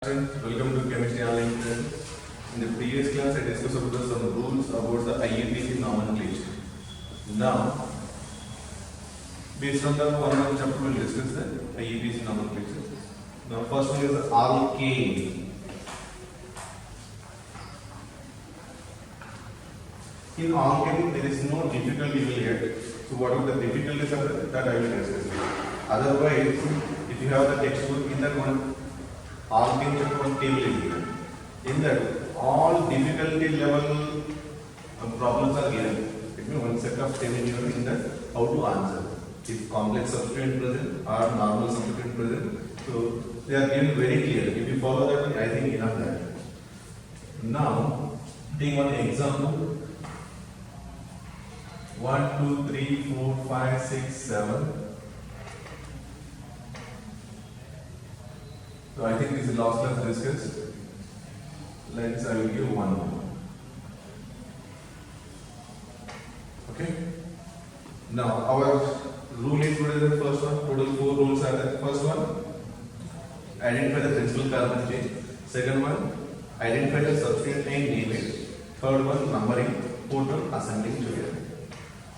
Welcome to Chemistry Online. In the previous class, I discussed about some rules about the IUPAC nomenclature. Now, based on the one chapter, we'll discuss the IUPAC nomenclature. Now, first one is the alkane. In alkane, there is no difficulty you will get. So, what are the difficulties of that I will discuss. Otherwise, if you have the textbook in that one, alkane chapter table is given. In that, all difficulty level problems are given. It means one set of 10 given in that how to answer. If complex substituent present or normal substituent present, so they are given very clear. If you follow that one, I think enough that. Now, take one example. 1, 2, 3, 4, 5, 6, 7. So I think this is last class discussed. Let's I will give one more. Okay. Now our rule is what is the first one? Total 4 rules are there. First one, identify the principal carbon chain. Second one, identify the substituent and name it. Third one, numbering. Fourth one, assembling together.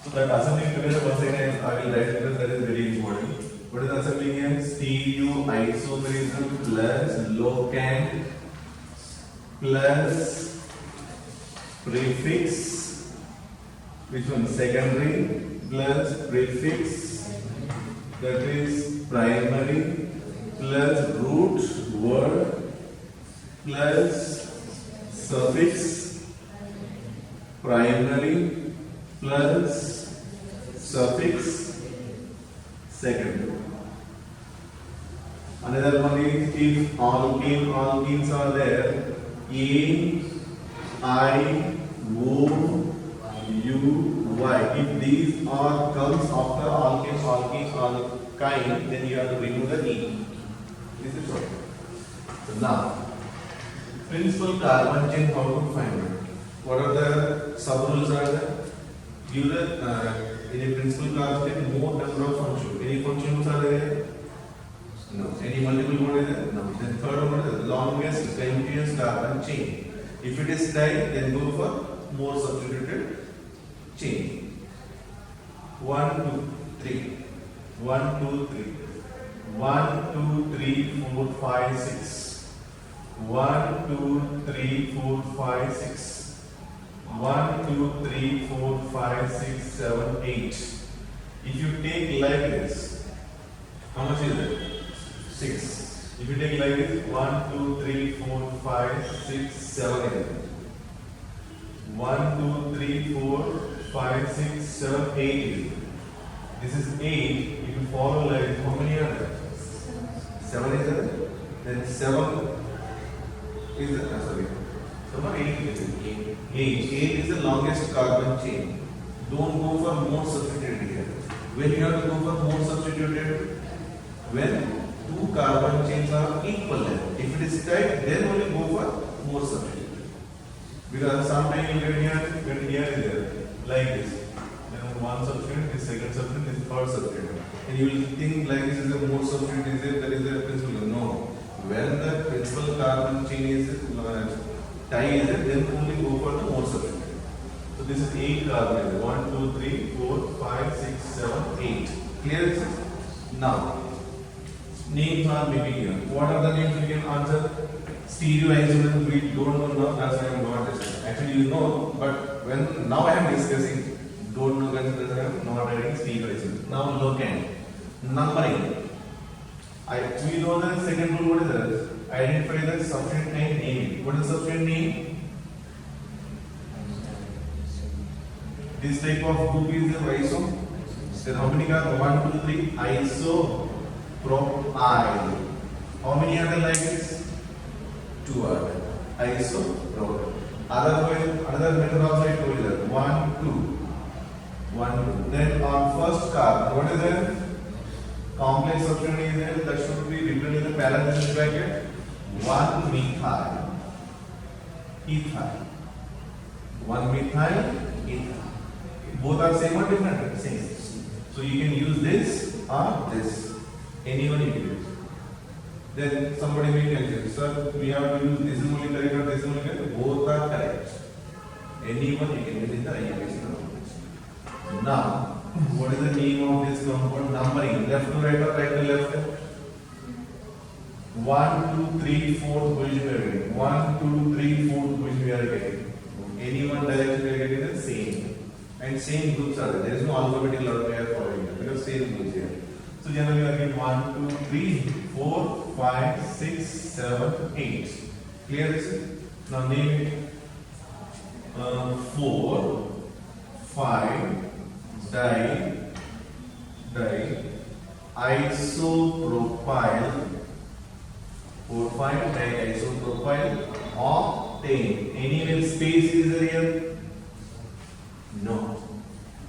So that assembling together once again I will write because that is very important. What is assembling here? Stereoisomerism plus locant plus prefix, which one? Secondary plus prefix, that is primary plus root word plus suffix, primary plus suffix, secondary. Another one is if alkenes are there, A, I, O, U, Y. If these are comes after alkyne, then you have to remove the E. This is what. So now, principal carbon chain, how to find it? What are the sub rules are there? Give the in a principal carbon chain more number of functions. Any functions are there? No. Any multiple bond is there? No. Then third one is the longest continuous carbon chain. If it is tight, then go for more substituted chain. 1, 2, 3. 1, 2, 3. 1, 2, 3, 4, 5, 6. 1, 2, 3, 4, 5, 6. 1, 2, 3, 4, 5, 6, 7, 8. If you take like this, how much is it? 6. If you take like this, 1, 2, 3, 4, 5, 6, 7, 8. 1, 2, 3, 4, 5, 6, 7, 8. This is 8. If you follow like this, how many are there? 7 is there? Then 7 is the, sorry. So not 8 is it? 8. 8 is the longest carbon chain. Don't go for more substituted here. When you have to go for more substituted, when two carbon chains are equal length. If it is tight, then only go for more substituted. Because sometimes you get here is there, like this. Then one substituent, this second substituent, this third substituent. And you will think like this is a more substituent, is there, that is the principal. No. When the principal carbon chain is tight, then only go for the more substituent. So this is 8 carbon. 1, 2, 3, 4, 5, 6, 7, 8. Clear this? Now, names are maybe here. What are the names you can answer? Stereoisomerism, we don't know, that's why I am not discussing. Actually, you know, but when now I am discussing, don't know, consider I am not writing stereoisomerism. Now, locant. Numbering. We know the second rule, what is that? Identify the substituent and name it. What is the substituent name? This type of group is the iso. Then how many are 1, 2, 3? Iso. Propyl. How many are there like this? 2 are there. Isopropyl. Another method also I told you that 1, 2. 1, 2. Then on first carbon, what is there? Complex substituent is there. That should be written in the parenthesis bracket. 1 methyl. Ethyl. 1 methyl. Ethyl. Both are same or different? Same. So you can use this or this. Anyone you can use. Then somebody may tell you, sir, we have to use this is only correct or this is only correct. Both are correct. Anyone you can use in the IUPAC number. Now, what is the name of this compound? Numbering, left to right or right to left? 1, 2, 3, 4 position we are getting. 1, 2, 3, 4 position we are getting. Any one direction we are getting the same. And same groups are there. There is no alphabetical order we are following here because same groups here. So generally we are getting 1, 2, 3, 4, 5, 6, 7, 8. Clear this? Now name it 4, 5, isopropyl 4, 5 diisopropyl octane. Anywhere space is there here? No.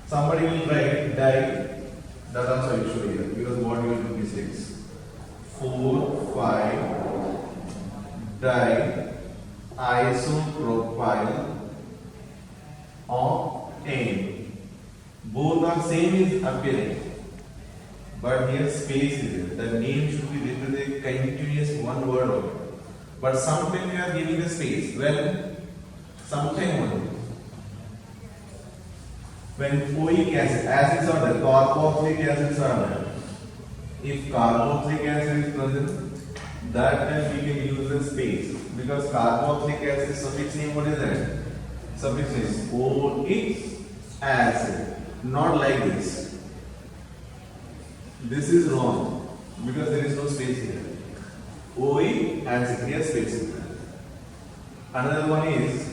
Somebody will write di. That also you show here because what you will do mistakes. 4, 5 diisopropyl octane. Both are same is appearing, but here space is there. The name should be written with a continuous one word only. But sometimes we are giving the space. Well, sometimes only. When oic acid, acids are there, carboxylic acids are there. If carboxylic acid is present, that time we can use the space because carboxylic acid suffix name what is that? Suffix is oic acid. Not like this. This is wrong because there is no space here. OE acid here space is there. Another one is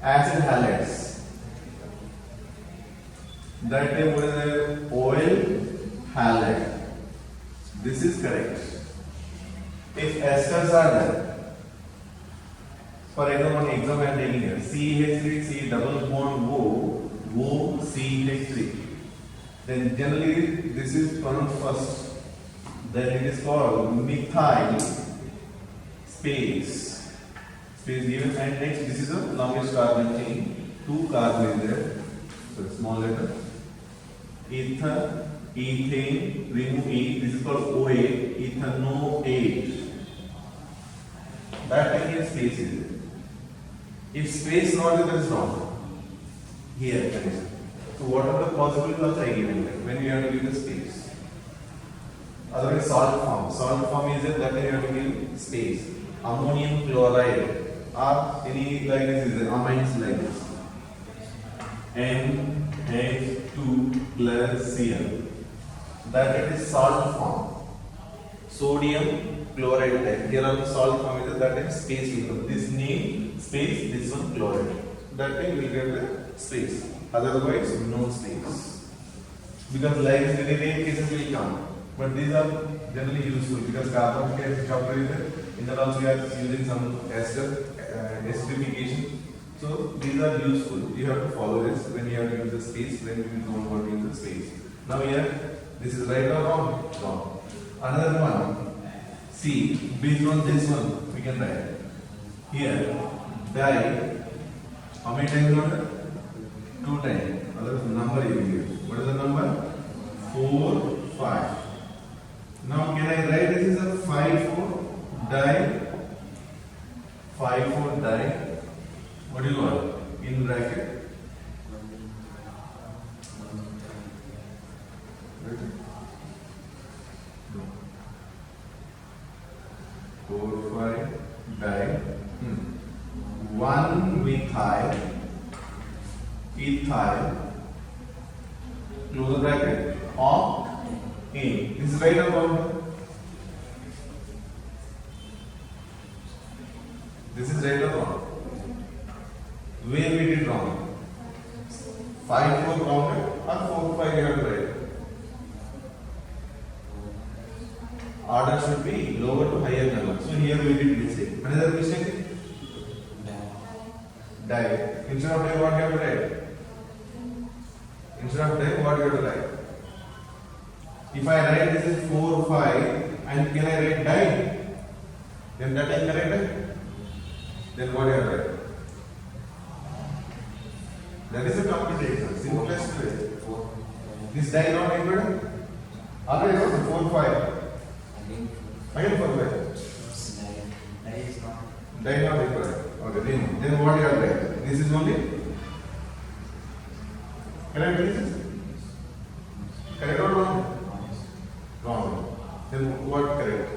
acid halides. That time what is the oil halide. This is correct. If esters are there, for example, exam I am taking here CH3 C double bond O CH3. Then generally this is pronounced first. Then it is called methyl space given, and next this is the longest carbon chain. 2 carbon is there. So small letter. Ether, ethane, remove E. This is called OA. Ethanoate. That again space is there. If space not there, that is wrong. Here, so what are the possibilities I given here when you have to give the space? Otherwise, salt form. Salt form is that you have to give space. Ammonium chloride or any like this is amines like this. NH2 plus Cl. That is salt form. Sodium chloride type. Here are the salt form is that is space will come. This name space, this one chloride. That time we will get the space. Otherwise, no space. Because like this, very rare cases will come. But these are generally useful because carbon gas chapter is there. In that also we are using some ester esterification. So these are useful. You have to follow this when you have to use the space, when you don't want to use the space. Now here, this is right or wrong? Wrong. Another one. See, based on this one, we can write. Here, di. How many times you want? 2 times. Other number you will give. What is the number? 4, 5. Now can I write this is a 5,4 di? 5,4 di. What do you want? In bracket. No. 4, 5 di. 1 methyl ethyl close the bracket octane. This is right or wrong? This is right or wrong? Where we did wrong? 5, 4 wrong or 4, 5 you have to write. Order should be lower to higher number. So here we did mistake. Another mistake? Die. Instead of die, what you have to write? Instead of die, what you have to write? If I write this is 4, 5, and can I write die? Then that is correct. Then what you have to write? That is a computation. Simplest way. This die not equal. Already 4, 5. Again for where? Die not required. Okay, then what you have right? This is only correct. This is correct or wrong? Wrong. Then what correct?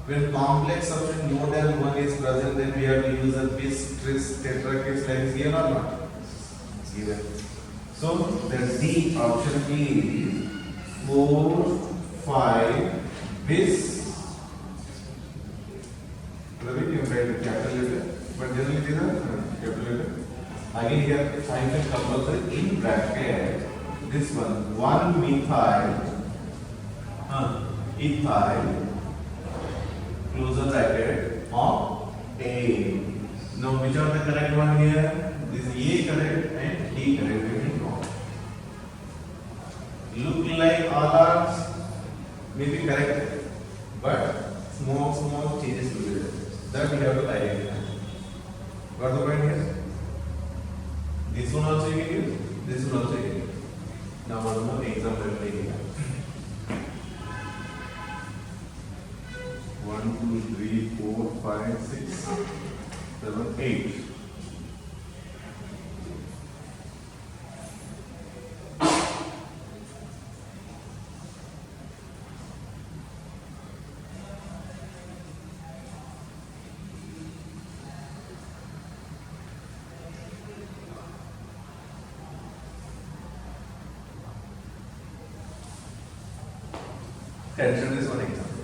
When complex substance more than one is present, then we have to use a bis, tris, tetra case like this. Given or not? Given. So the D option is 4, 5 bis. Ravi, you write the capital letter, but generally these are capital letter. Again here find the compulsory in bracket. This one 1 methyl ethyl close bracket of A. Now which are the correct one here? This A correct and D correct. Look like all are maybe correct, but small changes will be there. That we have to identify. Got the point here? This one also you can use. This one also you can use. Now one more example we will take. 1, 2, 3, 4, 5, 6, 7, 8. Consider this one example.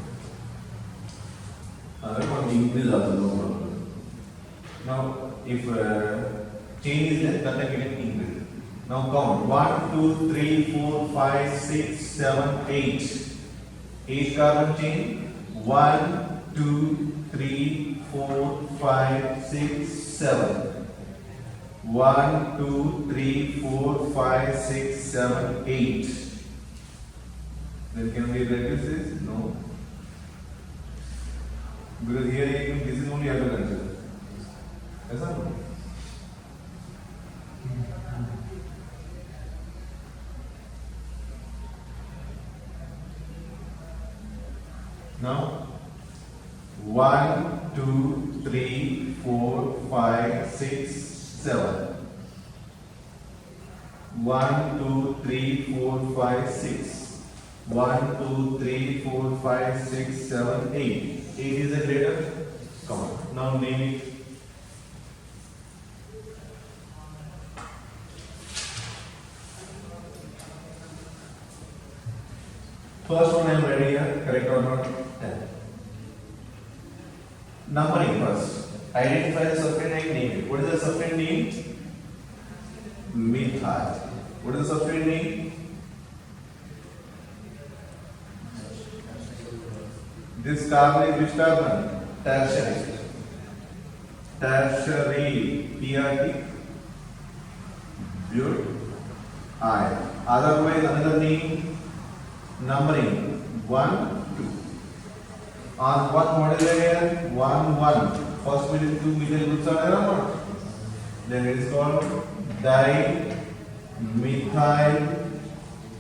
Another one increase also no problem. Now, if chain is less, then we can increase. Now count 1, 2, 3, 4, 5, 6, 7, 8. 8 carbon chain. 1, 2, 3, 4, 5, 6, 7. 1, 2, 3, 4, 5, 6, 7, 8. Then can we reduce this? No. Because here this is only other consider. Yes or no? Now 1, 2, 3, 4, 5, 6, 7. 1, 2, 3, 4, 5, 6. 1, 2, 3, 4, 5, 6, 7, 8. 8 is a greater common. Now name it. First one I am writing here, correct or not? 10. Numbering first. Identify the substrate and name it. What is the substrate name? Methyl. What is the substrate name? This carbon is which carbon? Tertiary. Tertiary. TRT. Butyl. Otherwise, another name. Numbering 1, 2. On what model here? 1, 1. First middle, 2 middle groups are there or not? Then it is called dimethyl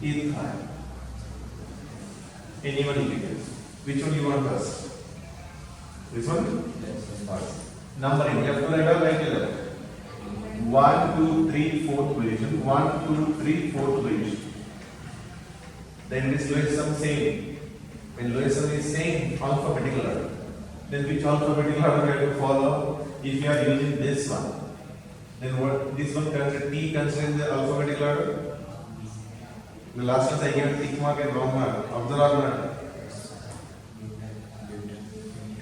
ethyl. Anyone you can use. Which one you want first? This one? Yes. First. Numbering left to right or right to left? 1, 2, 3, 4th position. 1, 2, 3, 4th position. Then this lowest sum same. When lowest sum is same, alphabetical order. Then which alphabetical order we have to follow? If you are using this one, then what this one consider T considering the alphabetical order? The last one I gave tick mark and wrong mark. Observe.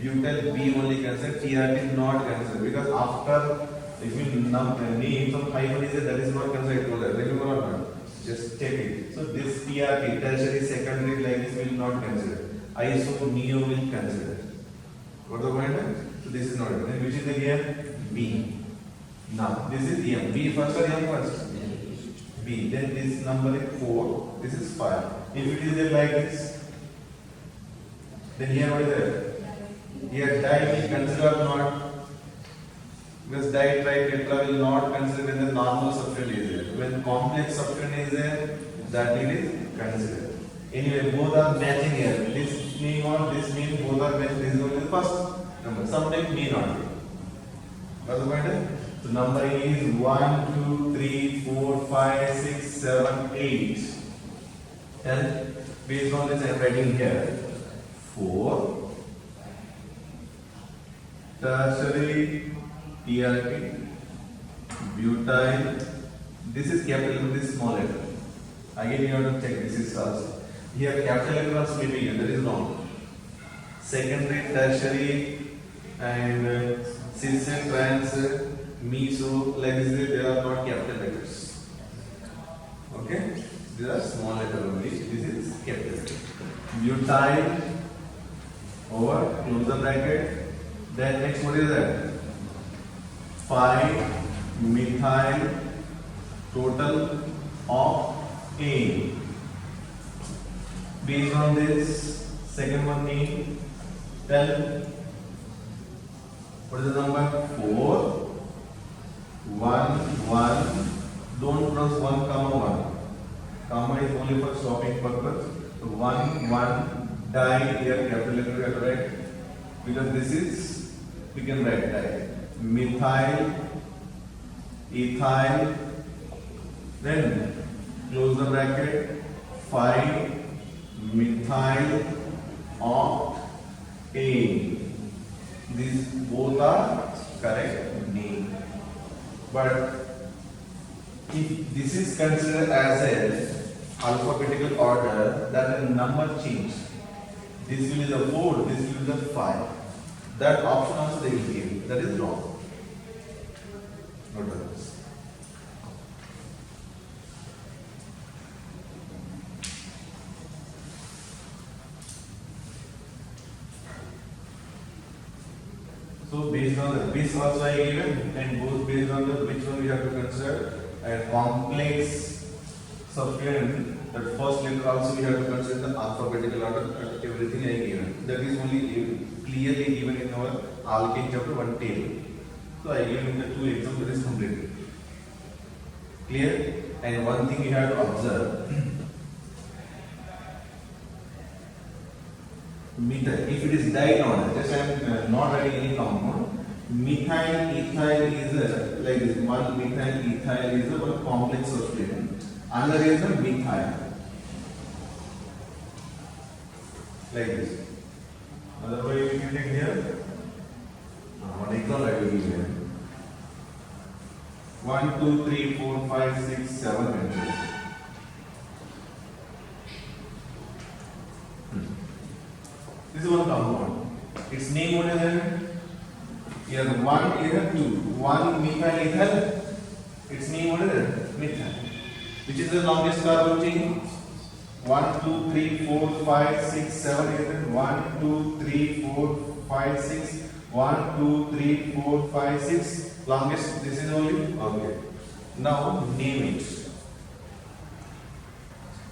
Butyl B only consider, TRT not consider, because after if you name some hyphen is there, that is not considered together. Remember or not? Just check it. So this TRT, tertiary, secondary, like this will not consider. Iso, neo will consider. What the point? So this is not. Then which is the here? B. Now this is M. B first or M first? B. Then this number is 4. This is 5. If it is there like this, then here what is there? Here di will consider or not? Because di, tri, tetra will not consider when the normal substrate is there. When complex substrate is there, That need is considered. Anyway, both are matching here. This mean what? This mean both are matching. This is only the first number. Sometimes may not be. What's the point? So number is 1, 2, 3, 4, 5, 6, 7, 8. And based on this, I am writing here 4 tertiary TRT butyl. This is capital, this is small letter. Again, you have to check this is also. Here, capital letter was maybe here, that is wrong. Secondary, tertiary, and cis and trans, meso, like this, they are not capital letters. Okay? These are small letter only. This is capital letter. Butyl over, close the bracket. Then next, what is that? 5 methyl total of A. Based on this, second one name, tell what is the number? 4 1 1. Don't cross 1 comma 1. Comma is only for stopping purpose. So 1 1 die here capital letter we have to write because this is we can write die. Methyl, ethyl, then close the bracket. 5 methyl octane. These both are correct name. But if this is considered as an alphabetical order, that the number change. This will be the 4, this will be the 5. That option also they will give. That is wrong. Note this. So based on the this also I given and both based on the which one we have to consider a complex substituent. That first letter also we have to consider the alphabetical order. Everything I given. That is only clearly given in our alkane chapter 1 table. So I given the 2 examples. That is completed. Clear? And one thing you have to observe. Methyl. If it is digonal, just I am not writing any compound. Methyl, ethyl is a, like this. One methyl, ethyl is a one complex substituent. Another is a methyl. Like this. Otherwise, you can take here. One example I will give here. 1, 2, 3, 4, 5, 6, 7, and 8. This is one compound. Its name what is it? Here 1 here 2. 1 methyl ethyl. Its name what is it? Methyl. Which is the longest carbon chain? 1, 2, 3, 4, 5, 6, 7, 8. 1, 2, 3, 4, 5, 6. 1, 2, 3, 4, 5, 6. Longest. This is only okay. Now name it.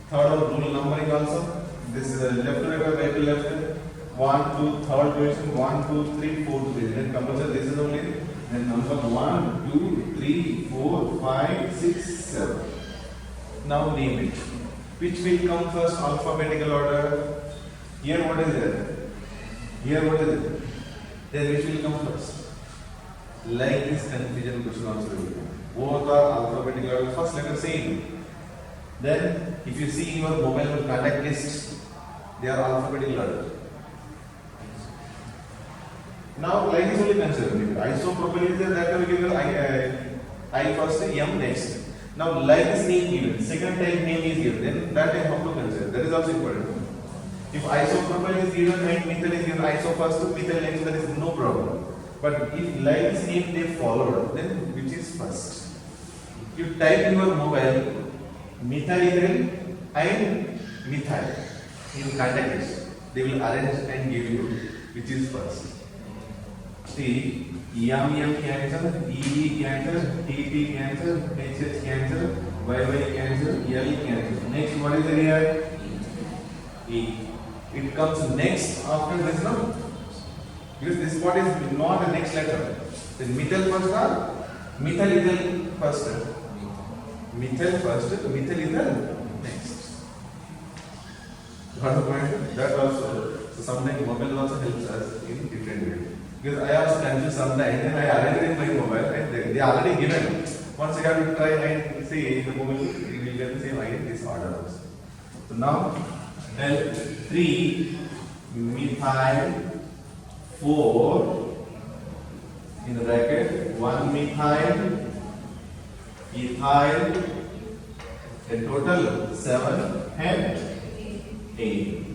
Third rule numbering also. This is left to right, right to left. 1, 2, third division, 1, 2, 3, 4 division. Then compulsory this is only then number 1, 2, 3, 4, 5, 6, 7. Now name it. Which will come first? Alphabetical order. Here what is it? Here what is it? Then which will come first? Like this confusion question also will come. Both are alphabetical order. First letter same. Then if you see your mobile contact list, they are alphabetical order. Now, like this only consider. Isopropyl is there, that we give I first, M next. Now, like this name given, second type name is given, then that I have to consider. That is also important. If isopropyl is given and methyl is given, iso first, methyl next, that is no problem. But if like this name they followed, then which is first? You type in your mobile methyl and methyl in contact list. They will arrange and give you which is first. See, M cancel, E cancel, TT cancel, HH cancel, YY cancel, L cancel. Next, what is the here? E. It comes next after this now. Because this part is not the next letter. Then methyl first or methyl ethyl first. Methyl first, methyl ethyl next. Got the point? That also. So sometimes mobile also helps us in different ways. Because I also confuse sometimes and I arrange it in my mobile and they already given. Once I have to try and see the mobile, you will get the same idea in this order also. So now del 3 methyl 4 in the bracket 1 methyl ethyl, in total 7 and 8.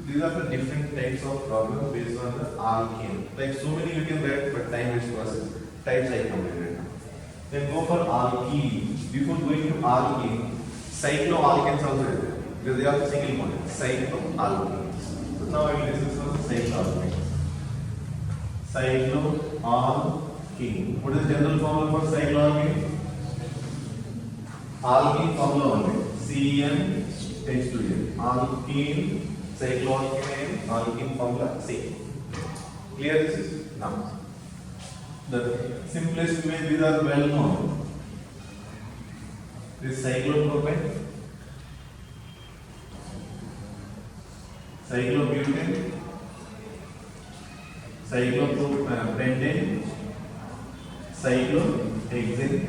These are the different types of problems based on the alkane. Like so many you can write, but time is process. Types I completed. Then go for alkene. Before going to alkene, cycloalkanes also is there because they are the single bond. Cycloalkanes. So now I will discuss about cycloalkanes. Cycloalkene. What is the general formula for cycloalkane? Alkene formula only. CnH2n. Alkene, cycloalkane, alkene formula same. Clear this is? Now. The simplest way, these are well known. This cyclopropane, cyclobutane, cyclopentane, cyclohexane.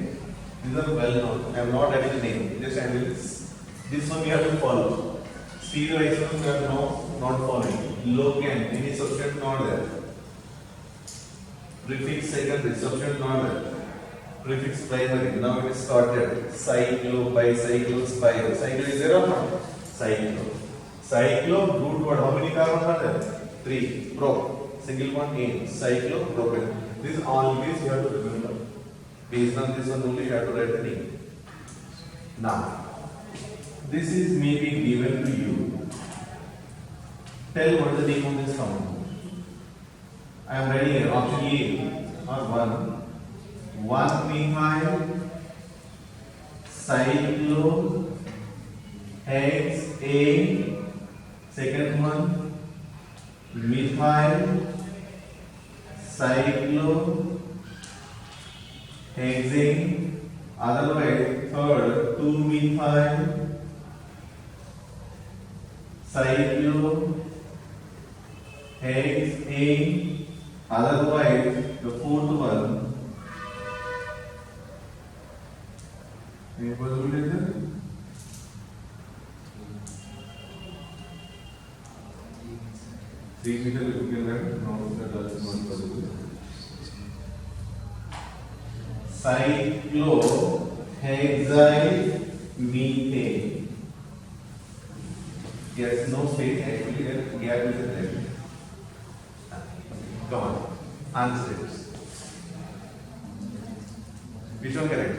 These are well known. I am not adding the name. Just add this. This one we have to follow. Stereoisomers we are not following. Locane, any substance not there. Prefix secondary, substance not there. Prefix primary, now it is sorted. Cyclo, bicyclo, spiro. Cyclo is there or not? Cyclo. Cyclo, root word, how many carbons are there? 3. Pro, single bond in. Cyclopropane. This always you have to remember. Based on this one only you have to write the name. Now, this is maybe given to you. Tell what is the name of this compound. I am writing here, option A or 1 methyl cyclohexane, second one methyl cyclohexane, otherwise third 2 methyl cyclohexane, otherwise the fourth one. Any possibility there? Three meter you can write. No, that is not possible. Cyclohexylmethane. Yes, no space. Actually, there gap is there. Come on, answer it. Which one correct?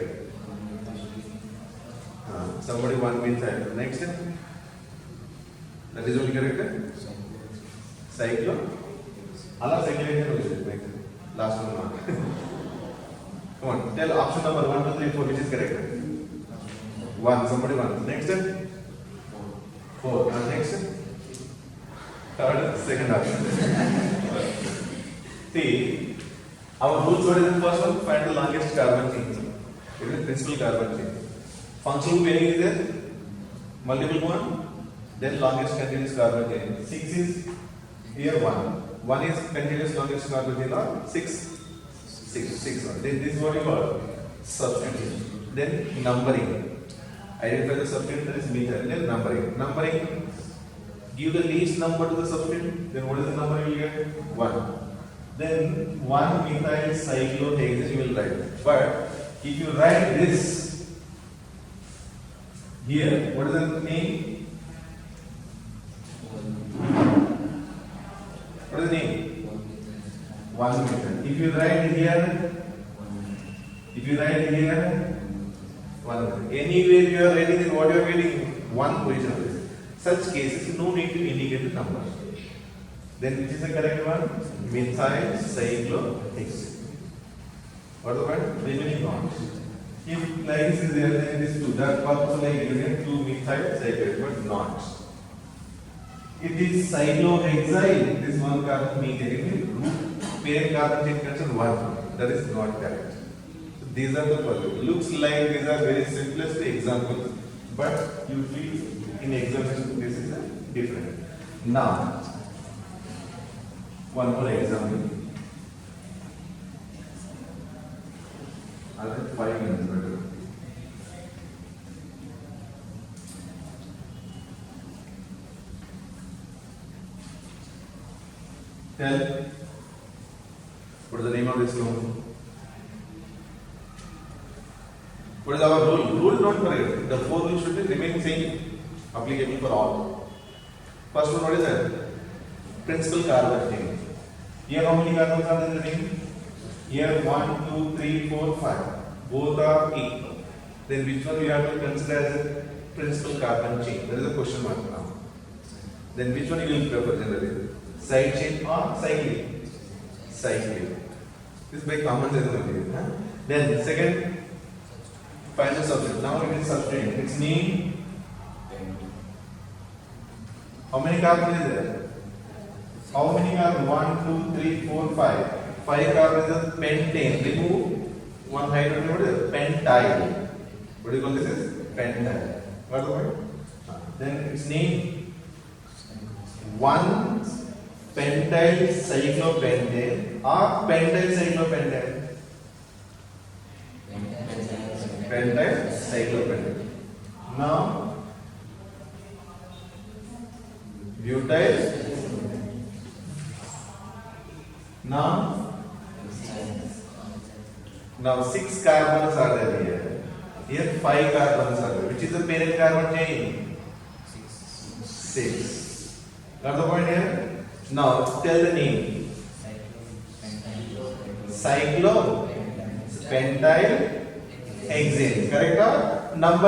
Somebody one means answer. Next, that is only correct. Cyclo. Allah cyclohexane next. Last one mark. Come on, tell option number 1, 2, 3, 4 which is correct. 1. Somebody 1. Next, 4. And next, third, second option. See, our rules what is the first one? Find the longest carbon chain. It is principal carbon chain. Functional pairing is there, multiple bond, then longest continuous carbon chain. 6 is here 1. 1 is continuous longest carbon chain or 6. 6 one. This is what you call substitution. Then numbering. Identify the substituent that is methyl. Then numbering. Numbering. Give the least number to the substituent. Then what is the number you will get? 1. Then 1 methyl cyclohexane you will write. But if you write this here, what is the name? What is the name? 1 methyl. If you write here, 1 methyl. Anywhere you are writing, then what you are writing? 1 position. Such cases, no need to indicate the number. Then which is the correct one? Methyl cyclohexane. What is the word? Remaining bonds. If like this is there, then this 2. That purpose like given 2 methyl cyclohexane, but not. It is cyclohexyl. This one carbon methane. Root parent carbon chain considered 1. That is not correct. So these are the possible. Looks like these are very simplest examples, but you feel in examination this is a different. Now, one more example. I'll take 5 minutes better. Tell, what is the name of this stone? What is our rule? Rule, don't forget. The 4 rules should remain same, applicable for all. First one, what is that? Principal carbon chain. Here how many carbons are in the ring? Here 1, 2, 3, 4, 5. Both are equal. Then which one we have to consider as a principal carbon chain? There is a question mark now. Then which one you will prefer generally? Side chain or cyclic? Cyclic. This is by common sense only. Huh? Then second, final substitute. Now it is substitute. Its name. How many carbon is there? How many carbon? 1, 2, 3, 4, 5. 5 carbon is a pentane. Remove one hydrogen. What is it? Pentyl. What do you call this? Is pentyl. Got the point? Then its name. 1 pentyl cyclopentane or pentyl cyclopentane. Pentyl cyclopentane. Now butyl. Now 6 carbons are there here. Here 5 carbons are there. Which is the parent carbon chain? 6. Got the point here? Now tell the name. Cyclo pentyl hexane. Correct or number?